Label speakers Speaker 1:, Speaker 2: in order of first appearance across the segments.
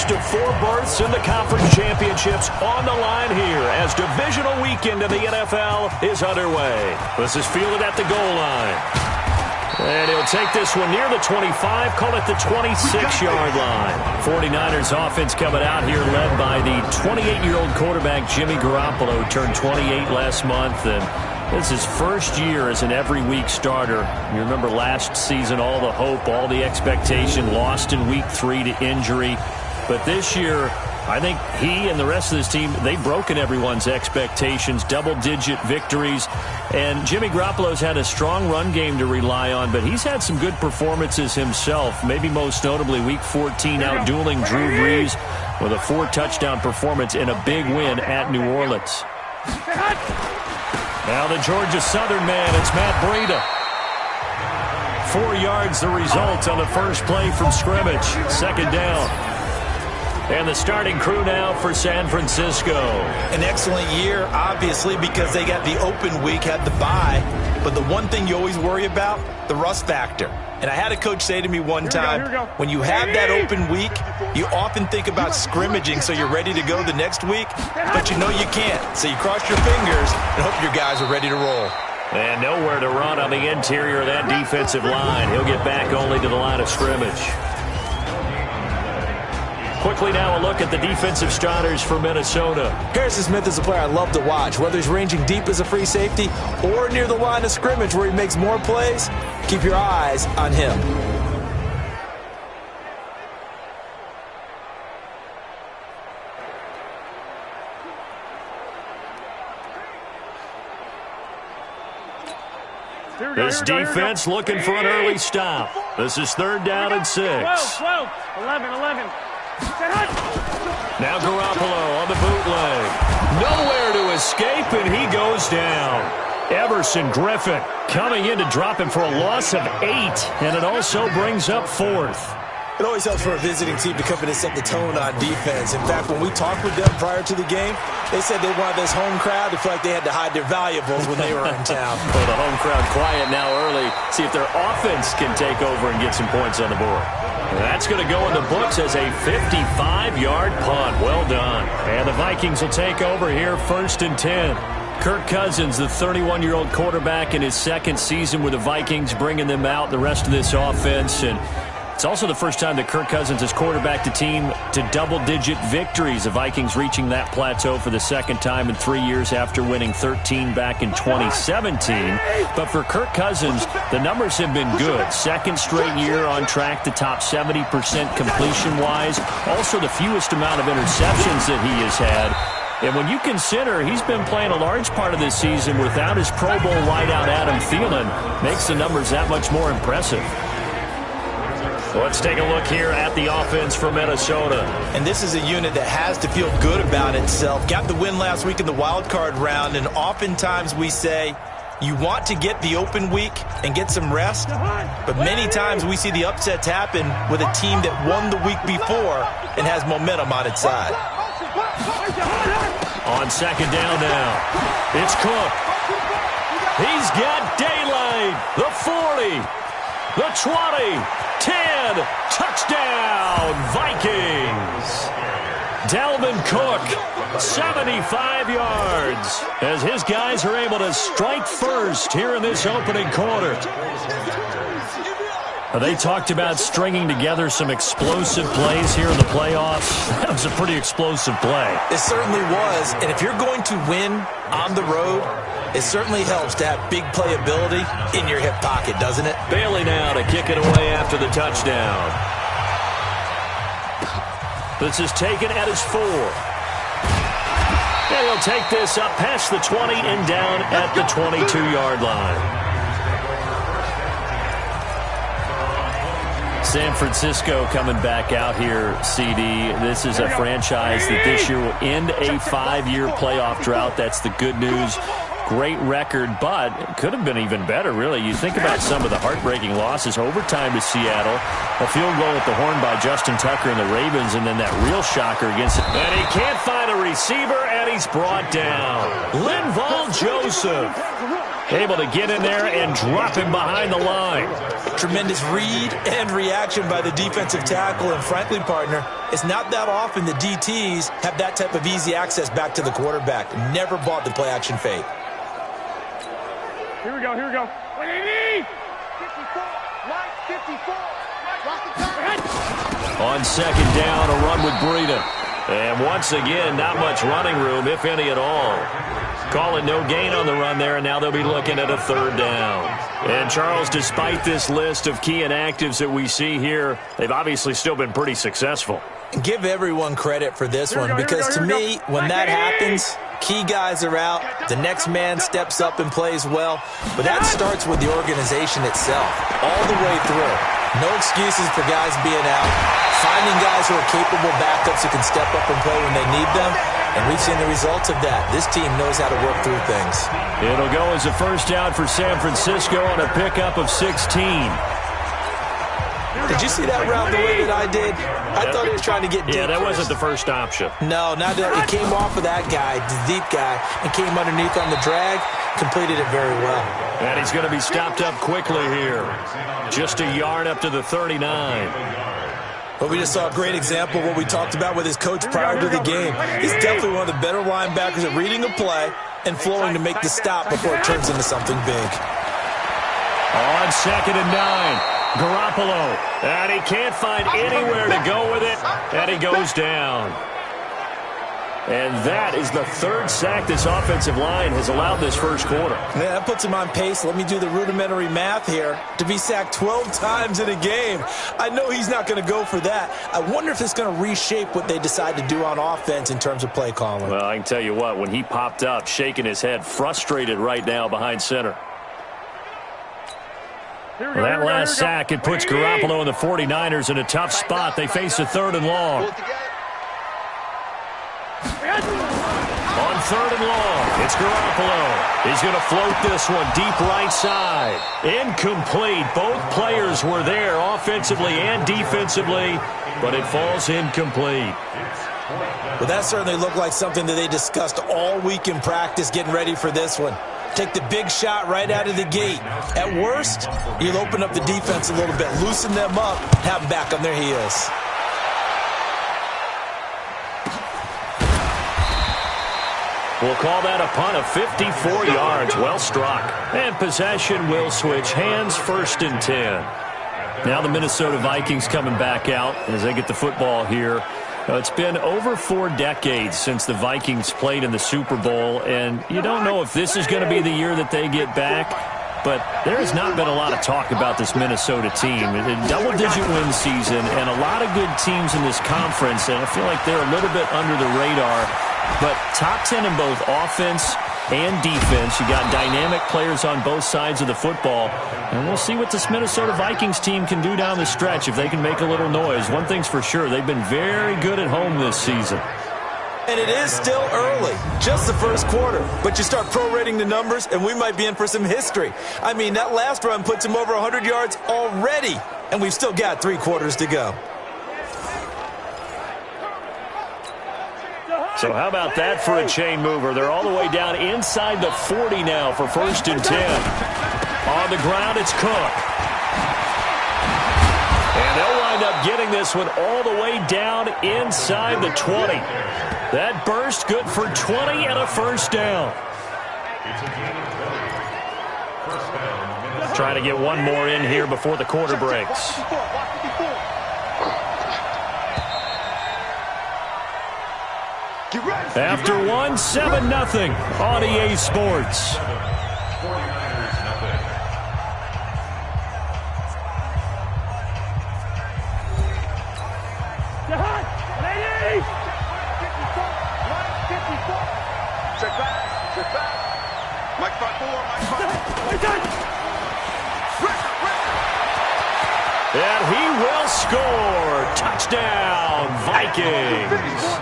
Speaker 1: first of 4 berths in the conference championships on the line here as divisional weekend in the NFL is underway. This is fielded at the goal line. And he'll take this one near the 25, call it the 26-yard line. 49ers offense coming out here led by the 28-year-old quarterback Jimmy Garoppolo, turned 28 last month, and this is his first year as an every-week starter. You remember last season, all the hope, all the expectation, lost in week 3 to injury. But this year, I think he and the rest of this team, they've broken everyone's expectations, double-digit victories. And Jimmy Garoppolo's had a strong run game to rely on, but he's had some good performances himself, maybe most notably Week 14 outdueling Drew Brees with a 4-touchdown performance in a big win at New Orleans. Now the Georgia Southern man, it's Matt Breida. 4 yards the result on the first play from scrimmage. Second down. And the starting crew now for San Francisco.
Speaker 2: An excellent year, obviously, because they got the open week, had the bye. But the one thing you always worry about, the rust factor. And I had a coach say to me one time, when you have that open week, you often think about scrimmaging so you're ready to go the next week, but you know you can't. So you cross your fingers and hope your guys are ready to roll.
Speaker 1: And nowhere to run on the interior of that defensive line. He'll get back only to the line of scrimmage. Quickly now a look at the defensive starters for Minnesota.
Speaker 2: Harrison Smith is a player I love to watch. Whether he's ranging deep as a free safety or near the line of scrimmage where he makes more plays, keep your eyes on him.
Speaker 1: This defense looking for an early stop. This is 3rd down and 6.
Speaker 3: 12, 11.
Speaker 1: Now Garoppolo on the bootleg. Nowhere to escape, and he goes down. Everson Griffin coming in to drop him for a loss of 8, and it also brings up 4th.
Speaker 2: It always helps for a visiting team to come in and set the tone on defense. In fact, when we talked with them prior to the game, they said they wanted this home crowd to feel like they had to hide their valuables when they were in town.
Speaker 1: Well, the home crowd quiet now early. See if their offense can take over and get some points on the board. That's going to go in the books as a 55-yard punt. Well done. And the Vikings will take over here 1st and 10. Kirk Cousins, the 31-year-old quarterback in his 2nd season with the Vikings, bringing them out the rest of this offense. And it's also the first time that Kirk Cousins has quarterbacked a team to double-digit victories. The Vikings reaching that plateau for the 2nd time in 3 years after winning 13 back in 2017. But for Kirk Cousins, the numbers have been good. 2nd straight year on track to top 70% completion-wise. Also the fewest amount of interceptions that he has had. And when you consider he's been playing a large part of this season without his Pro Bowl wideout Adam Thielen, makes the numbers that much more impressive. Let's take a look here at the offense for Minnesota.
Speaker 2: And this is a unit that has to feel good about itself. Got the win last week in the wild card round, and oftentimes we say you want to get the open week and get some rest, but many times we see the upsets happen with a team that won the week before and has momentum on its side.
Speaker 1: On 2nd down now, it's Cook. He's got daylight. The 40, the 20. 10, touchdown, Vikings. Dalvin Cook, 75 yards, as his guys are able to strike first here in this opening quarter. They talked about stringing together some explosive plays here in the playoffs. That was a pretty explosive play.
Speaker 2: It certainly was, and if you're going to win on the road, it certainly helps to have big playability in your hip pocket, doesn't it?
Speaker 1: Bailey now to kick it away after the touchdown. This is taken at his 4. And he'll take this up past the 20 and down at the 22-yard line. San Francisco coming back out here, CD. This is a franchise that this year will end a 5-year playoff drought. That's the good news. Great record, but it could have been even better, really. You think about some of the heartbreaking losses. Overtime to Seattle, a field goal at the horn by Justin Tucker and the Ravens, and then that real shocker against it. And he can't find a receiver, and he's brought down. Linval Joseph. Able to get in there and drop him behind the line.
Speaker 2: Tremendous read and reaction by the defensive tackle. And frankly, partner, it's not that often the DTs have that type of easy access back to the quarterback. Never bought the play-action fake.
Speaker 3: Here we go, here we go. 54, right, 54.
Speaker 1: On second down, a run with Breida. And once again, not much running room, if any at all. Calling no gain on the run there, and now they'll be looking at a third down. And, Charles, despite this list of key inactives that we see here, they've obviously still been pretty successful.
Speaker 2: Give everyone credit for this one, because to me, when that happens, key guys are out, the next man steps up and plays well, but that starts with the organization itself, all the way through. No excuses for guys being out, finding guys who are capable backups who can step up and play when they need them, and we've seen the results of that. This team knows how to work through things.
Speaker 1: It'll go as a first down for San Francisco on a pickup of 16.
Speaker 2: Did you see that route the way that I did? I thought he was trying to get deep.
Speaker 1: Yeah, that wasn't the first option.
Speaker 2: No, not that. It came off of that guy, the deep guy, and came underneath on the drag, completed it very well.
Speaker 1: And he's going to be stopped up quickly here. Just a yard up to the 39.
Speaker 2: But we just saw a great example of what we talked about with his coach prior to the game. He's definitely one of the better linebackers at reading a play and flowing to make the stop before it turns into something big.
Speaker 1: On second and 9, Garoppolo. And he can't find anywhere to go with it, and he goes down. And that is the third sack this offensive line has allowed this first quarter.
Speaker 2: Yeah, that puts him on pace. Let me do the rudimentary math here. To be sacked 12 times in a game. I know he's not going to go for that. I wonder if it's going to reshape what they decide to do on offense in terms of play calling.
Speaker 1: Well, I can tell you what, when he popped up, shaking his head, frustrated right now behind center. Well, that last sack, it puts Garoppolo and the 49ers in a tough spot. They face a third and long. On third and long, it's Garoppolo. He's going to float this one deep right side. Incomplete. Both players were there offensively and defensively, but it falls incomplete.
Speaker 2: Well, that certainly looked like something that they discussed all week in practice getting ready for this one. Take the big shot right out of the gate. At worst, you'll open up the defense a little bit, loosen them up, have them back on their heels.
Speaker 1: We'll call that a punt of 54 yards. Well struck. And possession will switch hands, first and 10. Now the Minnesota Vikings coming back out as they get the football here. It's been over 4 decades since the Vikings played in the Super Bowl, and you don't know if this is going to be the year that they get back, but there has not been a lot of talk about this Minnesota team. A double-digit win season and a lot of good teams in this conference, and I feel like they're a little bit under the radar. But top 10 in both offense and defense. You got dynamic players on both sides of the football. And we'll see what this Minnesota Vikings team can do down the stretch if they can make a little noise. One thing's for sure, they've been very good at home this season.
Speaker 2: And it is still early, just the first quarter. But you start prorating the numbers, and we might be in for some history. I mean, that last run puts him over 100 yards already, and we've still got 3 quarters to go.
Speaker 1: So how about that for a chain mover? They're all the way down inside the 40 now for first and 10. On the ground, it's Cook. And they'll wind up getting this one all the way down inside the 20. That burst good for 20 and a first down. Trying to get one more in here before the quarter breaks. After one, 7-0 on EA Sports. And he will score. Touchdown, Vikings.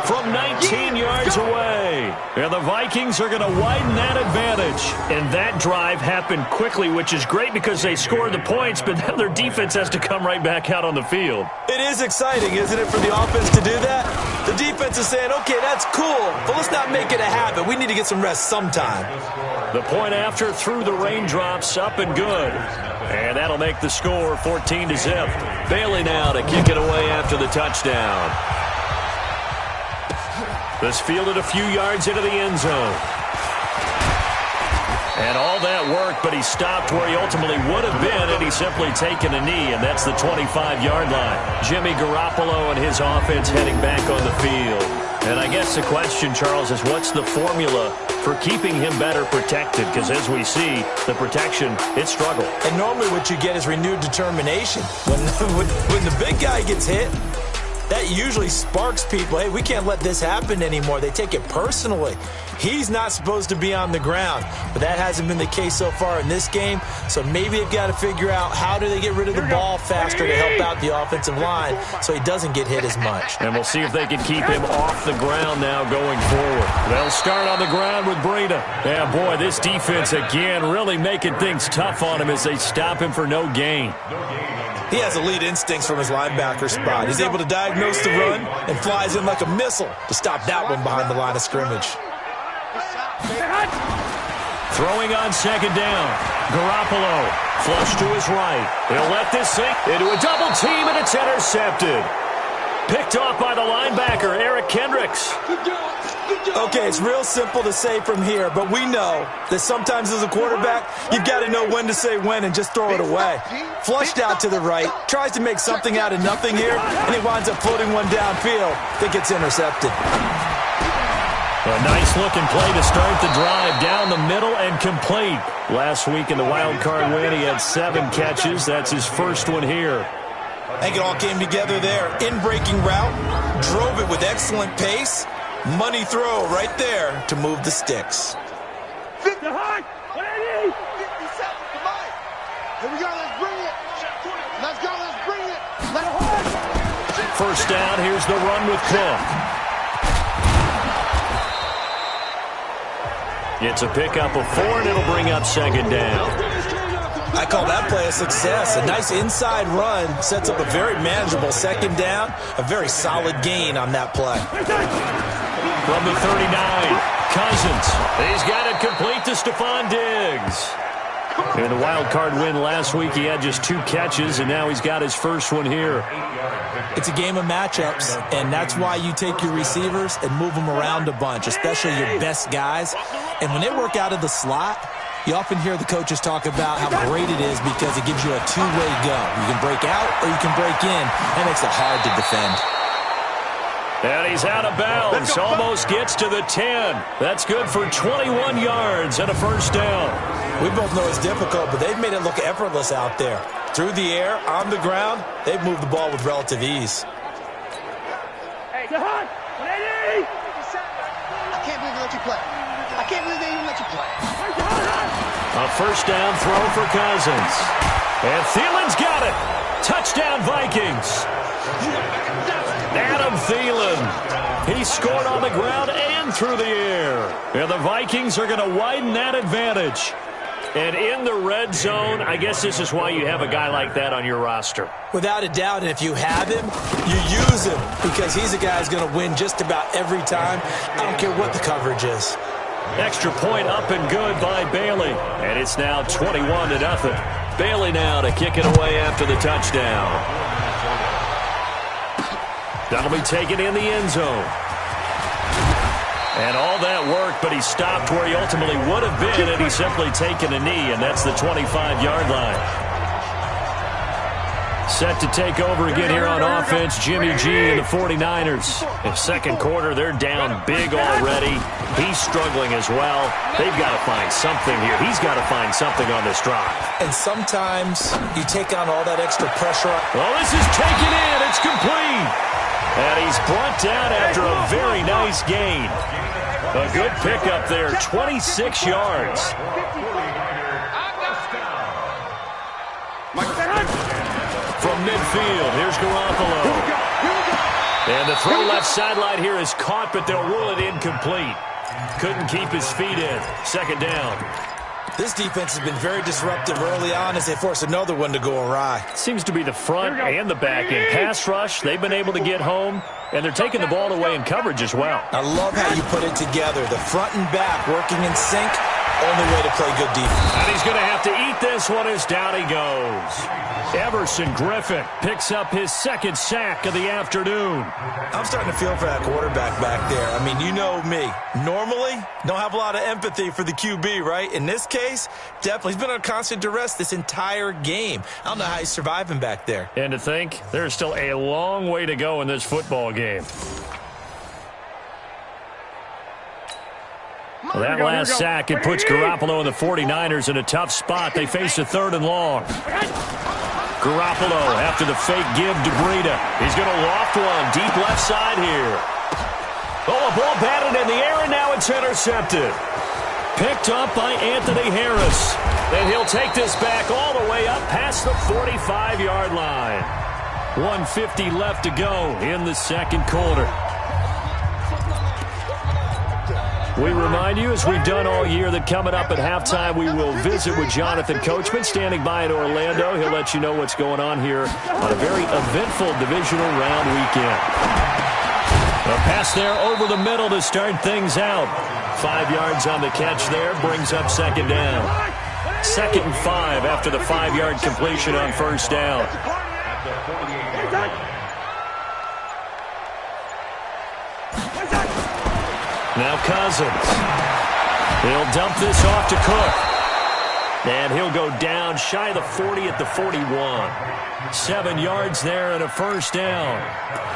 Speaker 1: From 19 yards away. And the Vikings are going to widen that advantage. And that drive happened quickly, which is great because they scored the points, but now their defense has to come right back out on the field.
Speaker 2: It is exciting, isn't it, for the offense to do that? The defense is saying, okay, that's cool, but let's not make it a habit. We need to get some rest sometime.
Speaker 1: The point after through the raindrops, up and good. And that'll make the score 14-0. Bailey now to kick it away after the touchdown. This fielded a few yards into the end zone. And all that worked, but he stopped where he ultimately would have been, and he's simply taken a knee, and that's the 25-yard line. Jimmy Garoppolo and his offense heading back on the field. And I guess the question, Charles, is what's the formula for keeping him better protected? Because as we see, the protection, it struggled.
Speaker 2: And normally what you get is renewed determination. When the big guy gets hit, that usually sparks people. Hey, we can't let this happen anymore. They take it personally. He's not supposed to be on the ground, but that hasn't been the case so far in this game. So maybe they've got to figure out how do they get rid of the ball faster to help out the offensive line so he doesn't get hit as much.
Speaker 1: And we'll see if they can keep him off the ground now going forward. They'll start on the ground with Breida. Yeah, boy, this defense again really making things tough on him as they stop him for no gain.
Speaker 2: He has elite instincts from his linebacker spot. He's able to diagnose the run and flies in like a missile to stop that one behind the line of scrimmage.
Speaker 1: Throwing on second down. Garoppolo flush to his right. He'll let this sink into a double team, and it's intercepted. Picked off by the linebacker, Eric Kendricks.
Speaker 2: Okay, it's real simple to say from here, but we know that sometimes as a quarterback, you've got to know when to say when and just throw it away. Flushed out to the right, tries to make something out of nothing here, and he winds up floating one downfield that gets intercepted.
Speaker 1: A nice-looking play to start the drive down the middle and complete. Last week in the wild card win, he had 7 catches. That's his first one here.
Speaker 2: I think it all came together there. In-breaking route, drove it with excellent pace. Money throw right there to move the sticks.
Speaker 3: 50 high, 180. 57, come on. Here we go, let's bring it. Let's go, let's bring it.
Speaker 1: First down, here's the run with Cook. It's a pickup of 4, and it'll bring up second down.
Speaker 2: I call that play a success. A nice inside run sets up a very manageable second down. A very solid gain on that play.
Speaker 1: From the 39, Cousins. He's got it complete to Stephon Diggs. In the wild card win last week, he had just 2 catches, and now he's got his first one here.
Speaker 2: It's a game of matchups, and that's why you take your receivers and move them around a bunch, especially your best guys. And when they work out of the slot, you often hear the coaches talk about how great it is because it gives you a two-way go. You can break out or you can break in. That makes it hard to defend.
Speaker 1: And he's out of bounds. Almost gets to the 10. That's good for 21 yards and a first down.
Speaker 2: We both know it's difficult, but they've made it look effortless out there. Through the air, on the ground, they've moved the ball with relative ease.
Speaker 3: Hey, 180. I can't believe they let you play. I can't believe they even let you play.
Speaker 1: A first down throw for Cousins. And Thielen's got it. Touchdown, Vikings. Adam Thielen. He scored on the ground and through the air. And the Vikings are going to widen that advantage. And in the red zone, I guess this is why you have a guy like that on your roster.
Speaker 2: Without a doubt, and if you have him, you use him because he's a guy who's going to win just about every time. I don't care what the coverage is.
Speaker 1: Extra point up and good by Bailey. And it's now 21-0. Bailey now to kick it away after the touchdown. That'll be taken in the end zone. And all that worked, but he stopped where he ultimately would have been, and he's simply taken a knee, and that's the 25-yard line. Set to take over again here on offense, Jimmy G and the 49ers. In second quarter, they're down big already. He's struggling as well. They've got to find something here. He's got to find something on this drive.
Speaker 2: And sometimes you take on all that extra pressure.
Speaker 1: Well, this is taken in. It's complete. And he's brought down after a very nice gain. A good pickup there, 26 yards. From midfield, here's Garoppolo. And the throw left sideline here is caught, but they'll rule it incomplete. Couldn't keep his feet in. Second down.
Speaker 2: This defense has been very disruptive early on as they force another one to go awry.
Speaker 1: Seems to be the front and the back end. Pass rush, they've been able to get home, and they're taking the ball away in coverage as well.
Speaker 2: I love how you put it together. The front and back working in sync. Only way to play good defense.
Speaker 1: And he's going to have to eat this one as down he goes. Everson Griffin picks up his second sack of the afternoon.
Speaker 2: I'm starting to feel for that quarterback back there. I mean, you know me. Normally, don't have a lot of empathy for the QB, right? In this case, definitely. He's been on constant duress this entire game. I don't know how he's surviving back there.
Speaker 1: And to think, there's still a long way to go in this football game. Well, that last sack, it puts Garoppolo and the 49ers in a tough spot. They face a 3rd and long. Garoppolo after the fake give to Breida. He's going to loft one deep left side here. Oh, a ball batted in the air, and now it's intercepted. Picked up by Anthony Harris. And he'll take this back all the way up past the 45-yard line. 1:50 left to go in the second quarter. We remind you, as we've done all year, that coming up at halftime, we will visit with Jonathan Coachman standing by in Orlando. He'll let you know what's going on here on a very eventful divisional round weekend. A pass there over the middle to start things out. 5 yards on the catch there, brings up second down. 2nd and 5 after the 5-yard completion on first down. Now Cousins. He'll dump this off to Cook. And he'll go down shy of the 40 at the 41. 7 yards there and a first down.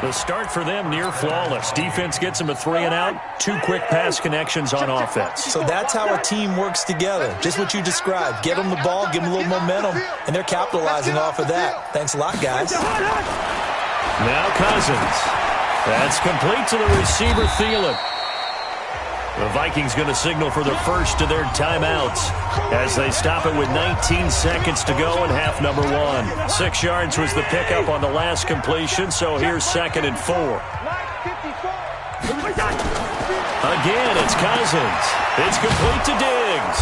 Speaker 1: The start for them near flawless. Defense gets them a 3 and out. 2 quick pass connections on offense.
Speaker 2: So that's how a team works together. Just what you described. Get them the ball, give them a little momentum, and they're capitalizing off of that. Thanks a lot, guys.
Speaker 1: Now Cousins. That's complete to the receiver, Thielen. The Vikings going to signal for the first of their timeouts as they stop it with 19 seconds to go in half number 1. 6 yards was the pickup on the last completion, so here's 2nd and 4. Again, it's Cousins. It's complete to Diggs.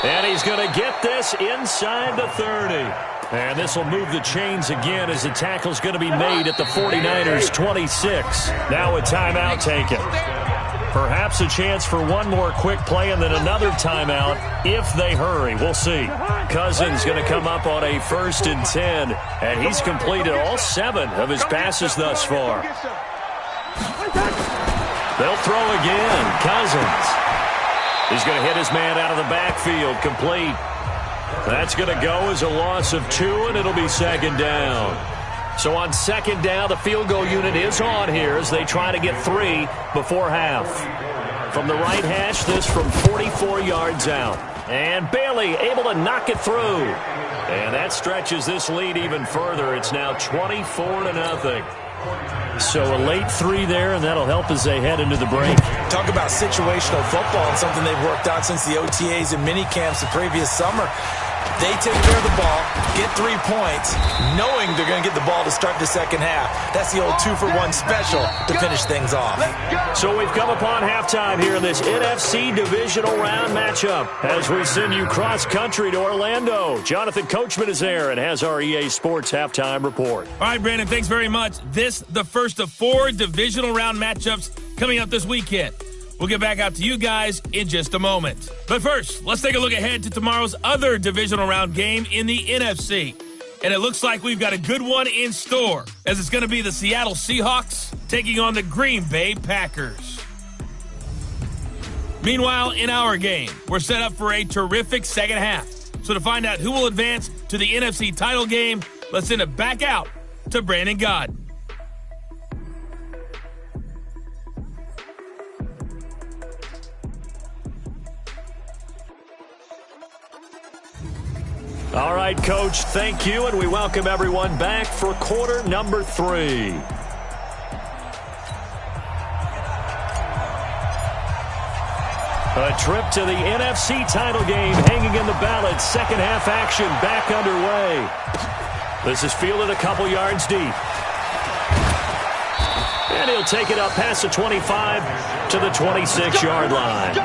Speaker 1: And he's going to get this inside the 30. And this will move the chains again as the tackle's going to be made at the 49ers 26. Now a timeout taken. Perhaps a chance for one more quick play and then another timeout if they hurry. We'll see. Cousins going to come up on a 1st and 10, and he's completed all 7 of his passes thus far. They'll throw again. Cousins. He's going to hit his man out of the backfield. Complete. That's going to go as a loss of 2, and it'll be 2nd down. So on 2nd down, the field goal unit is on here as they try to get 3 before half. From the right hash, this from 44 yards out. And Bailey able to knock it through. And that stretches this lead even further. It's now 24-0. So a late 3 there, and that'll help as they head into the break.
Speaker 2: Talk about situational football and something they've worked on since the OTAs and mini camps the previous summer. They take care of the ball, get 3 points, knowing they're going to get the ball to start the second half. That's the old 2-for-1 special to finish things off.
Speaker 1: So we've come upon halftime here in this NFC Divisional Round matchup as we send you cross-country to Orlando. Jonathan Coachman is there and has our EA Sports halftime report.
Speaker 4: All right, Brandon, thanks very much. This, the first of 4 Divisional Round matchups coming up this weekend. We'll get back out to you guys in just a moment. But first, let's take a look ahead to tomorrow's other divisional round game in the NFC. And it looks like we've got a good one in store, as it's going to be the Seattle Seahawks taking on the Green Bay Packers. Meanwhile, in our game, we're set up for a terrific second half. So to find out who will advance to the NFC title game, let's send it back out to Brandon Gaudin.
Speaker 1: All right, Coach, thank you, and we welcome everyone back for quarter number 3. A trip to the NFC title game hanging in the balance. Second half action back underway. This is fielded a couple yards deep. And he'll take it up past the 25 to the 26-yard line.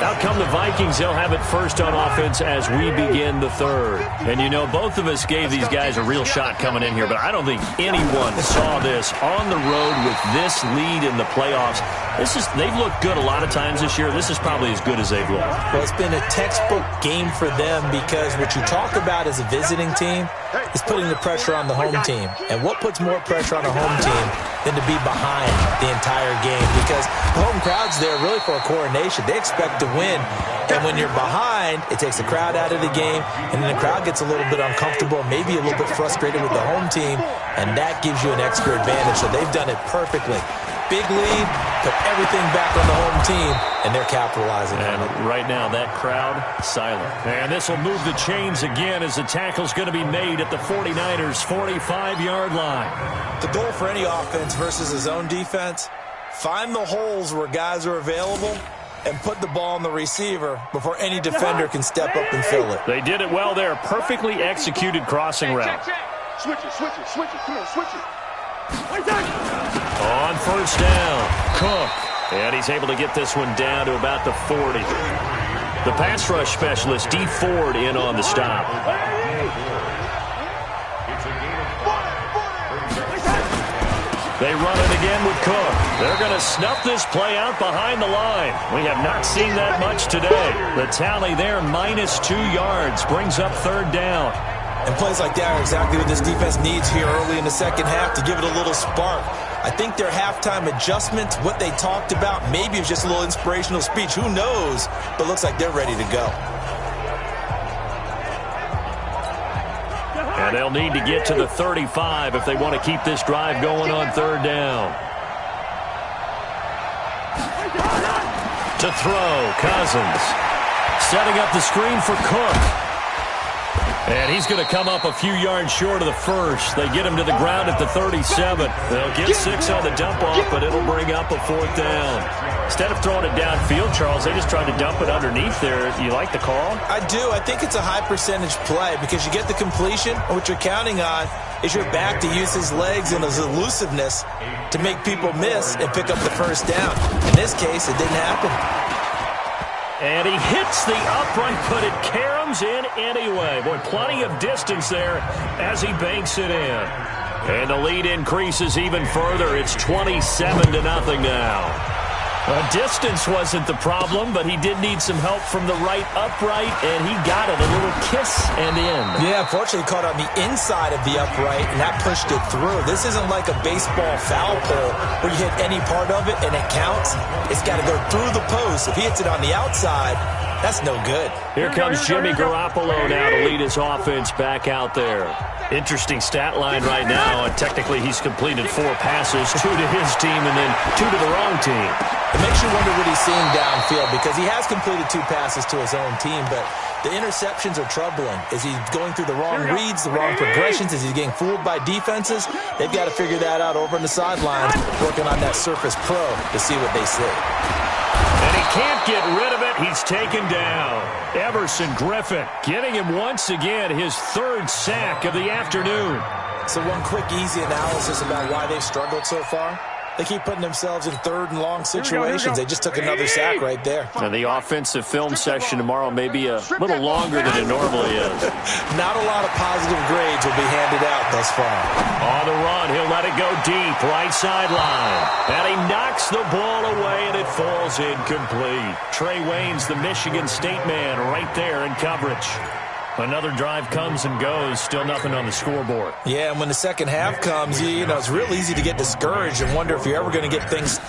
Speaker 1: Out come the Vikings. They'll have it first on offense as we begin the third. And, you know, both of us gave these guys a real shot coming in here, but I don't think anyone saw this on the road with this lead in the playoffs. They've looked good a lot of times this year. This is probably as good as they've looked.
Speaker 2: Well, it's been a textbook game for them because what you talk about as a visiting team is putting the pressure on the home team. And what puts more pressure on a home team than to be behind the entire game? Because the home crowd's there really for a coronation. They expect to win. And when you're behind, it takes the crowd out of the game, and then the crowd gets a little bit uncomfortable, maybe a little bit frustrated with the home team, and that gives you an extra advantage. So they've done it perfectly. Big lead, put everything back on the home team, and they're capitalizing on it.
Speaker 1: Right now, that crowd, silent. And this will move the chains again as the tackle's going to be made at the 49ers' 45-yard line.
Speaker 2: The goal for any offense versus his own defense, find the holes where guys are available and put the ball on the receiver before any defender can step up and fill it.
Speaker 1: They did it well there. Perfectly executed crossing route.
Speaker 3: Switch it. Come on, switch it.
Speaker 1: On first down, Cook. And he's able to get this one down to about the 40. The pass rush specialist, D. Ford, in on the stop. They run it again with Cook. They're going to snuff this play out behind the line. We have not seen that much today. The tally there, -2 yards, brings up third down.
Speaker 2: And plays like that are exactly what this defense needs here early in the second half to give it a little spark. I think their halftime adjustments, what they talked about, maybe it was just a little inspirational speech. Who knows? But looks like they're ready to go.
Speaker 1: And they'll need to get to the 35 if they want to keep this drive going on third down. To throw, Cousins. Setting up the screen for Cook. And he's going to come up a few yards short of the first. They get him to the ground at the 37. They'll get 6 on the dump-off, but it'll bring up a fourth down. Instead of throwing it downfield, Charles, they just tried to dump it underneath there. You like the call?
Speaker 2: I do. I think it's a high-percentage play because you get the completion, and what you're counting on is your back to use his legs and his elusiveness to make people miss and pick up the first down. In this case, it didn't happen.
Speaker 1: And he hits the upright, but it caroms in anyway. Boy, plenty of distance there as he banks it in. And the lead increases even further. It's 27-0 now. Distance wasn't the problem, but he did need some help from the right upright, and he got it. A little kiss and in.
Speaker 2: Yeah, unfortunately caught on the inside of the upright, and that pushed it through. This isn't like a baseball foul pole where you hit any part of it and it counts. It's got to go through the post. If he hits it on the outside, that's no good.
Speaker 1: Here comes Jimmy Garoppolo now to lead his offense back out there. Interesting stat line right now. And technically, he's completed 4 passes, 2 to his team and then 2 to the wrong team.
Speaker 2: It makes you wonder what he's seeing downfield because he has completed 2 passes to his own team, but the interceptions are troubling. Is he going through the wrong reads, the wrong progressions? Is he getting fooled by defenses? They've got to figure that out over on the sidelines, working on that Surface Pro to see what they see.
Speaker 1: And he can't get rid of it. He's taken down. Everson Griffin getting him once again his 3rd sack of the afternoon.
Speaker 2: So one quick, easy analysis about why they've struggled so far. They keep putting themselves in 3rd and long situations. They just took another sack right there.
Speaker 1: And the offensive film session tomorrow may be a little longer than it normally is.
Speaker 2: Not a lot of positive grades will be handed out thus far.
Speaker 1: On the run, he'll let it go deep, right sideline. And he knocks the ball away, and it falls incomplete. Trey Waynes, the Michigan State man, right there in coverage. Another drive comes and goes, still nothing on the scoreboard.
Speaker 2: Yeah, and when the second half comes, you know, it's real easy to get discouraged and wonder if you're ever going to get things.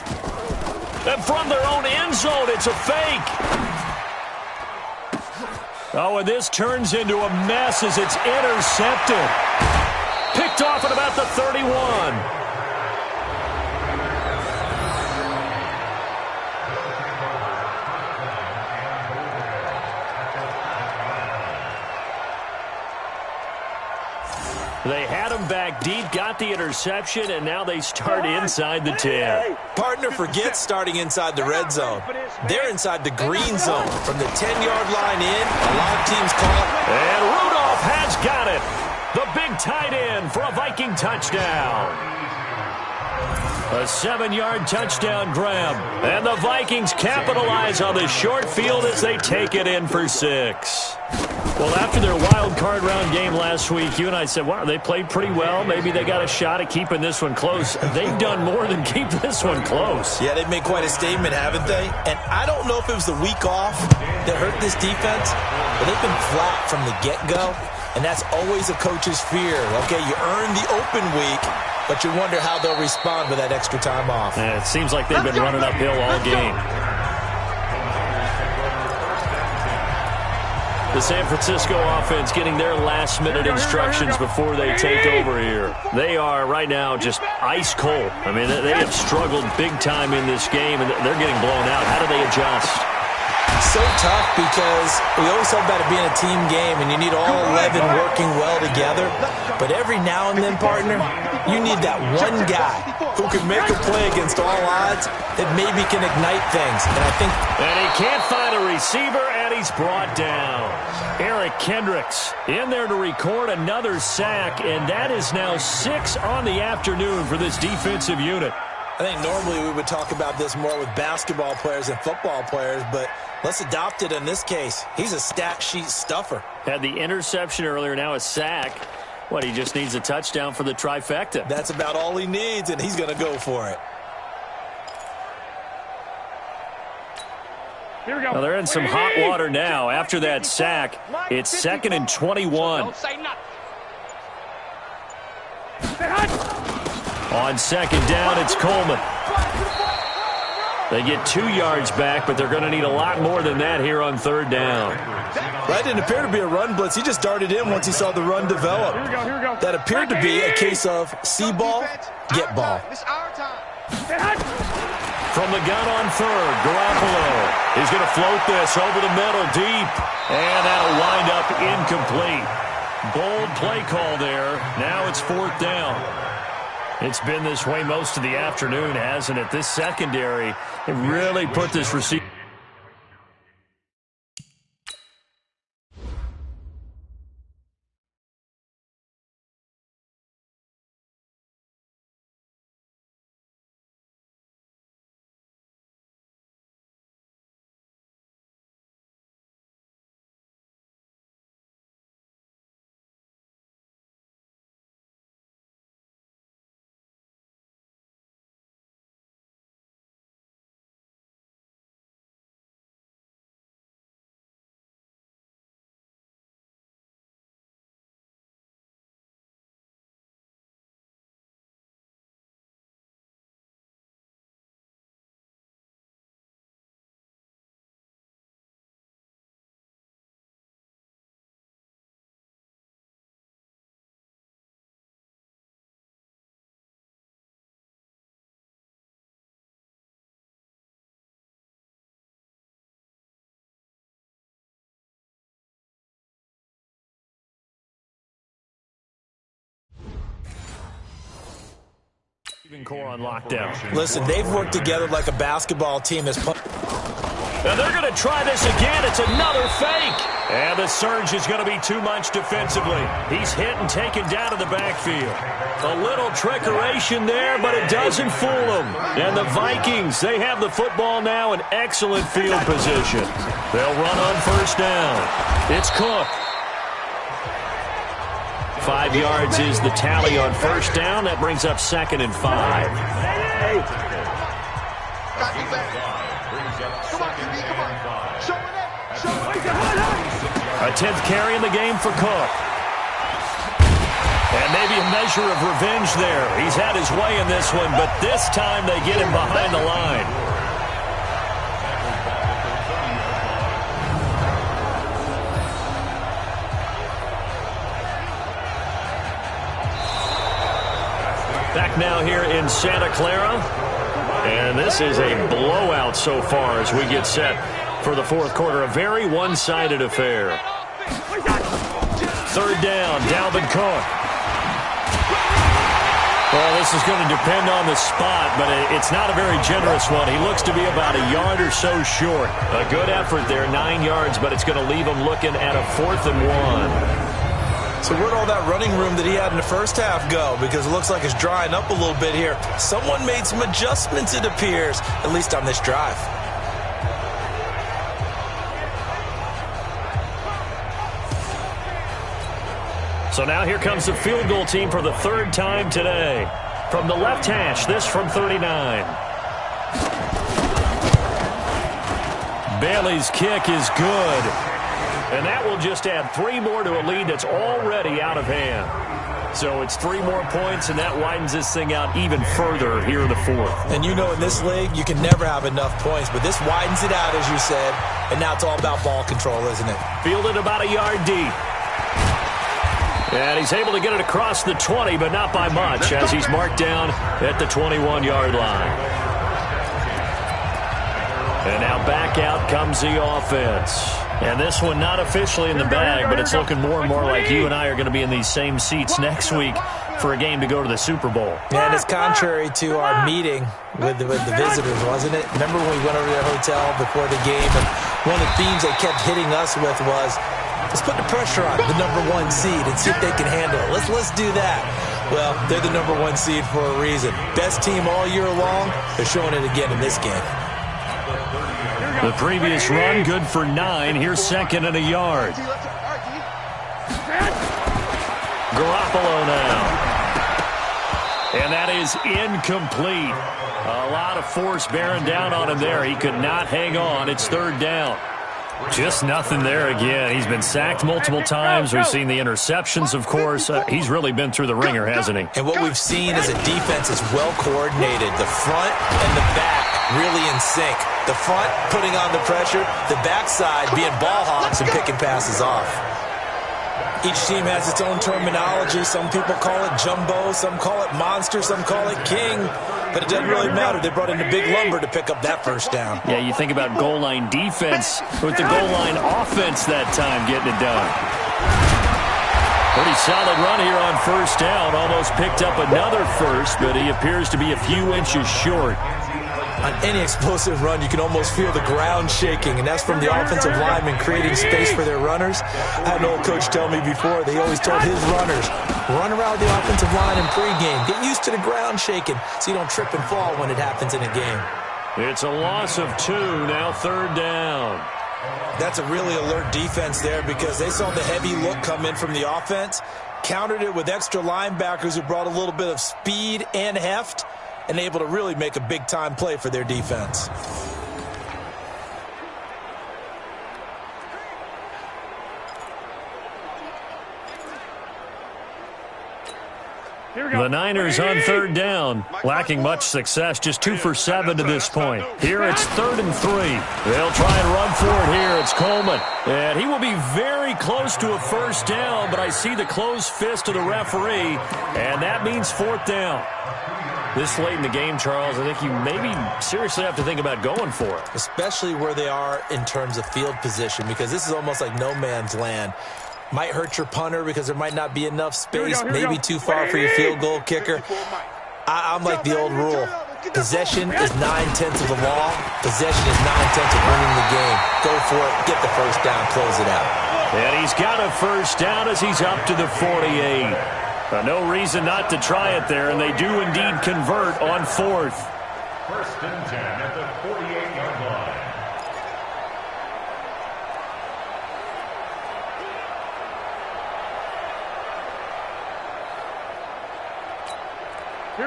Speaker 1: And from their own end zone, it's a fake. Oh, and this turns into a mess as it's intercepted. Picked off at about the 31. They had him back deep, got the interception, and now they start inside the 10.
Speaker 2: Partner forgets starting inside the red zone. They're inside the green zone. From the 10-yard line in, a lot of teams call it.
Speaker 1: And Rudolph has got it. The big tight end for a Viking touchdown. A 7-yard touchdown grab. And the Vikings capitalize on the short field as they take it in for 6. Well, after their wild card round game last week, you and I said, wow, they played pretty well. Maybe they got a shot at keeping this one close. They've done more than keep this one close.
Speaker 2: Yeah, they've made quite a statement, haven't they? And I don't know if it was the week off that hurt this defense, but they've been flat from the get-go, and that's always a coach's fear. Okay, you earn the open week, but you wonder how they'll respond with that extra time off.
Speaker 1: And it seems like they've been running uphill all game. The San Francisco offense getting their last-minute instructions before they take over here. They are right now just ice cold. I mean, they have struggled big time in this game, and they're getting blown out. How do they adjust?
Speaker 2: So tough because we always talk about it being a team game, and you need all 11 working well together. But every now and then, partner, you need that one guy who can make a play against all odds that maybe can ignite things.
Speaker 1: And he can't find a receiver, and he's brought down. Eric Kendricks in there to record another sack, and that is now 6 on the afternoon for this defensive unit.
Speaker 2: I think normally we would talk about this more with basketball players and football players, but let's adopt it in this case. He's a stat sheet stuffer.
Speaker 1: Had the interception earlier, now a sack. What, he just needs a touchdown for the trifecta.
Speaker 2: That's about all he needs, and he's going to go for it.
Speaker 3: Here we go.
Speaker 1: Well, they're in some hot water now. After that sack, it's 2nd and 21.
Speaker 3: Don't say nothing.
Speaker 1: On 2nd down, it's Coleman. They get 2 yards back, but they're going to need a lot more than that here on 3rd down.
Speaker 2: That didn't appear to be a run blitz. He just darted in once he saw the run develop.
Speaker 3: Here we go.
Speaker 2: That appeared to be a case of see ball, get ball.
Speaker 3: It's our time.
Speaker 1: From the gun on 3rd, Garoppolo. He's going to float this over the middle deep. And that'll wind up incomplete. Bold play call there. Now it's 4th down. It's been this way most of the afternoon, hasn't it? This secondary, it really put this receiver. Core on lockdown.
Speaker 2: Listen, they've worked together like a basketball team.
Speaker 1: And they're going to try this again. It's another fake. And the surge is going to be too much defensively. He's hit and taken down to the backfield. A little trickeration there, but it doesn't fool them. And the Vikings, they have the football now in excellent field position. They'll run on 1st down. It's Cook. 5 yards is the tally on 1st down. That brings up 2nd and 5.
Speaker 3: Come on, QB, come on. Show it.
Speaker 1: A 10th carry in the game for Cook. And maybe a measure of revenge there. He's had his way in this one, but this time they get him behind the line. Back now here in Santa Clara. And this is a blowout so far as we get set for the 4th quarter. A very one-sided affair. 3rd down, Dalvin Cook. Well, this is going to depend on the spot, but it's not a very generous one. He looks to be about a yard or so short. A good effort there, 9 yards, but it's going to leave him looking at a 4th and 1.
Speaker 2: So where'd all that running room that he had in the first half go? Because it looks like it's drying up a little bit here. Someone made some adjustments, it appears, at least on this drive.
Speaker 1: So now here comes the field goal team for the third time today. From the left hash, this from 39. Bailey's kick is good. And that will just add 3 more to a lead that's already out of hand. So it's 3 more points, and that widens this thing out even further here in the fourth.
Speaker 2: And you know in this league, you can never have enough points, but this widens it out, as you said, and now it's all about ball control, isn't it?
Speaker 1: Fielded about a yard deep. And he's able to get it across the 20, but not by much, as he's marked down at the 21-yard line. And now back out comes the offense. And this one not officially in the bag, but it's looking more and more like you and I are going to be in these same seats next week for a game to go to the Super Bowl.
Speaker 2: And it's contrary to our meeting with the visitors, wasn't it? Remember when we went over to the hotel before the game, and one of the themes they kept hitting us with was, let's put the pressure on the number 1 seed and see if they can handle it. Let's do that. Well, they're the number 1 seed for a reason. Best team all year long. They're showing it again in this game.
Speaker 1: The previous run, good for 9. Here's second and a yard. Garoppolo now. And that is incomplete. A lot of force bearing down on him there. He could not hang on. It's third down. Just nothing there again. He's been sacked multiple times. We've seen the interceptions, of course. He's really been through the ringer, hasn't he?
Speaker 2: And what we've seen is a defense is well coordinated. The front and the back really in sync. The front putting on the pressure, the backside being ball hawks and picking passes off. Each team has its own terminology. Some people call it jumbo, some call it monster, some call it king. But it doesn't really matter. They brought in the big lumber to pick up that first down.
Speaker 1: Yeah, you think about goal line defense with the goal line offense that time getting it done. Pretty solid run here on first down. Almost picked up another first, but he appears to be a few inches short.
Speaker 2: On any explosive run, you can almost feel the ground shaking, and that's from the offensive linemen creating space for their runners. I had an old coach tell me before, they always told his runners, run around the offensive line in pregame. Get used to the ground shaking so you don't trip and fall when it happens in a game.
Speaker 1: It's a loss of 2, now third down.
Speaker 2: That's a really alert defense there because they saw the heavy look come in from the offense, countered it with extra linebackers who brought a little bit of speed and heft, and able to really make a big-time play for their defense.
Speaker 1: The Niners on third down, lacking much success, just 2 for 7 to this point. Here it's 3rd and 3. They'll try and run for it here. It's Coleman. And he will be very close to a first down, but I see the closed fist of the referee, and that means 4th down. This late in the game, Charles, I think you maybe seriously have to think about going for it.
Speaker 2: Especially where they are in terms of field position, because this is almost like no man's land. Might hurt your punter because there might not be enough space, maybe too far for your field goal kicker. I'm like the old rule. Possession is 9/10 of the law. Possession is 9/10 of winning the game. Go for it, get the first down, close it out.
Speaker 1: And he's got a first down as he's up to the 48. No reason not to try it there, and they do indeed convert on 4th.
Speaker 5: 1st and 10 at the 48-yard line.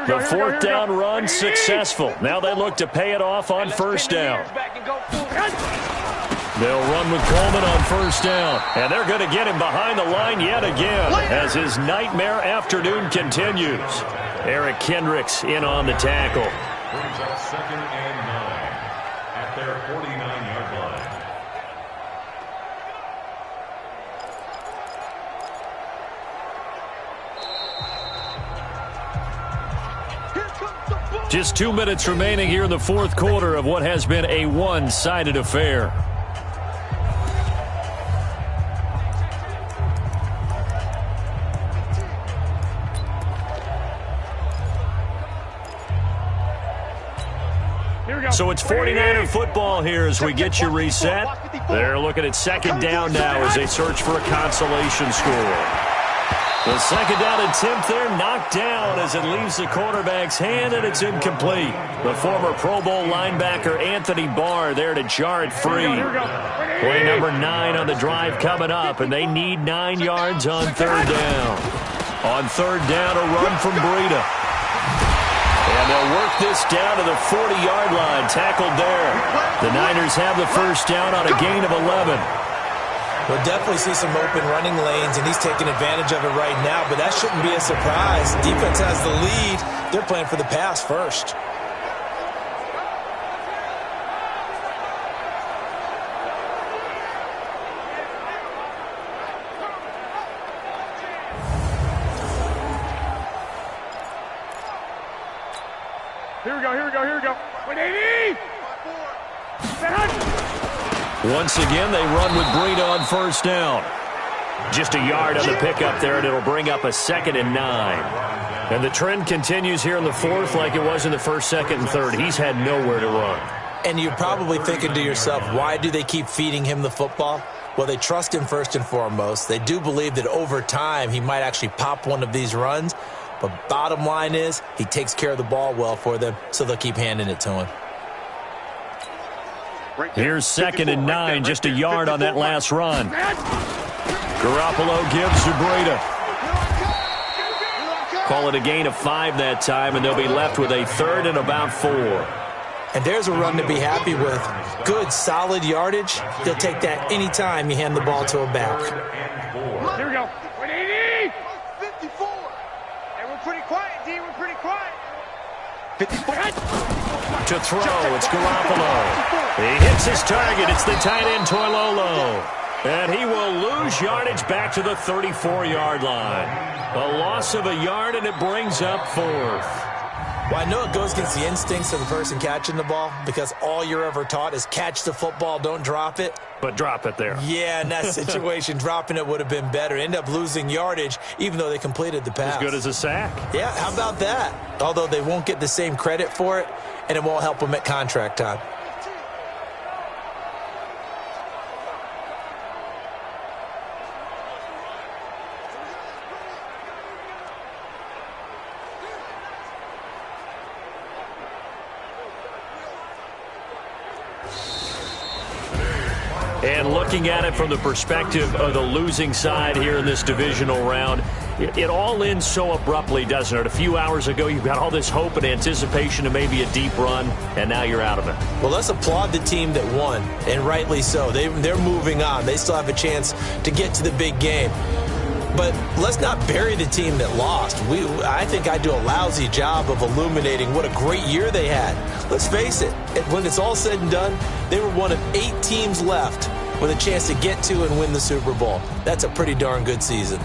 Speaker 1: The 4th down run successful. Now they look to pay it off on first down. They'll run with Coleman on first down. And they're going to get him behind the line yet again as his nightmare afternoon continues. Eric Kendricks in on the tackle.
Speaker 5: Brings up 2nd and 9 at their 49-yard
Speaker 1: line. Just 2 minutes remaining here in the 4th quarter of what has been a one-sided affair. So it's 49er football here as we get you reset. They're looking at 2nd down now as they search for a consolation score. The second down attempt there knocked down as it leaves the quarterback's hand, and it's incomplete. The former Pro Bowl linebacker Anthony Barr there to jar it free. Play number 9 on the drive coming up, and they need 9 yards on third down. On third down, a run from Breida. And they'll work this down to the 40-yard line, tackled there. The Niners have the first down on a gain of 11.
Speaker 2: We'll definitely see some open running lanes, and he's taking advantage of it right now, but that shouldn't be a surprise. Defense has the lead. They're playing for the pass first.
Speaker 3: Here we go. 180!
Speaker 1: Once again, they run with Breida on first down. Just a yard on the pickup there, and it'll bring up a 2nd and 9. And the trend continues here in the fourth like it was in the first, second, and third. He's had nowhere to run.
Speaker 2: And you're probably thinking to yourself, why do they keep feeding him the football? Well, they trust him first and foremost. They do believe that over time he might actually pop one of these runs. But bottom line is he takes care of the ball well for them, so they'll keep handing it to him.
Speaker 1: Here's 2nd and 9, just a yard on that last run. Garoppolo gives to Breida. Call it a gain of 5 that time, and they'll be left with a 3rd and about 4.
Speaker 2: And there's a run to be happy with. Good, solid yardage. They'll take that any time you hand the ball to a back.
Speaker 3: Here we go. 180! 54! And we're pretty quiet, D. We're pretty quiet. 54.
Speaker 1: To throw, it's Garoppolo. He hits his target. It's the tight end, Toilolo. And he will lose yardage back to the 34-yard line. A loss of a yard, and it brings up 4th.
Speaker 2: Well, I know it goes against the instincts of the person catching the ball because all you're ever taught is catch the football, don't drop it.
Speaker 1: But drop it there.
Speaker 2: Yeah, in that situation, dropping it would have been better. End up losing yardage, even though they completed the pass.
Speaker 1: As good as a sack.
Speaker 2: Yeah, how about that? Although they won't get the same credit for it, and it won't help them at contract time.
Speaker 1: And looking at it from the perspective of the losing side here in this divisional round, it all ends so abruptly, doesn't it? A few hours ago, you've got all this hope and anticipation of maybe a deep run, and now you're out of it.
Speaker 2: Well, let's applaud the team that won, and rightly so. They're moving on. They still have a chance to get to the big game. But let's not bury the team that lost. I think I do a lousy job of illuminating what a great year they had. Let's face it, when it's all said and done, they were one of 8 teams left with a chance to get to and win the Super Bowl. That's a pretty darn good season.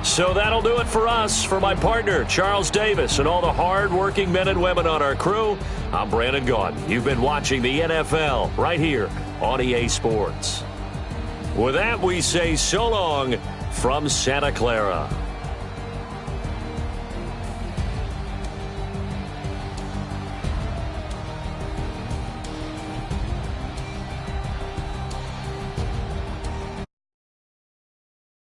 Speaker 1: So that'll do it for us. For my partner, Charles Davis, and all the hard-working men and women on our crew, I'm Brandon Gaudin. You've been watching the NFL right here on EA Sports. With that, we say so long from Santa Clara.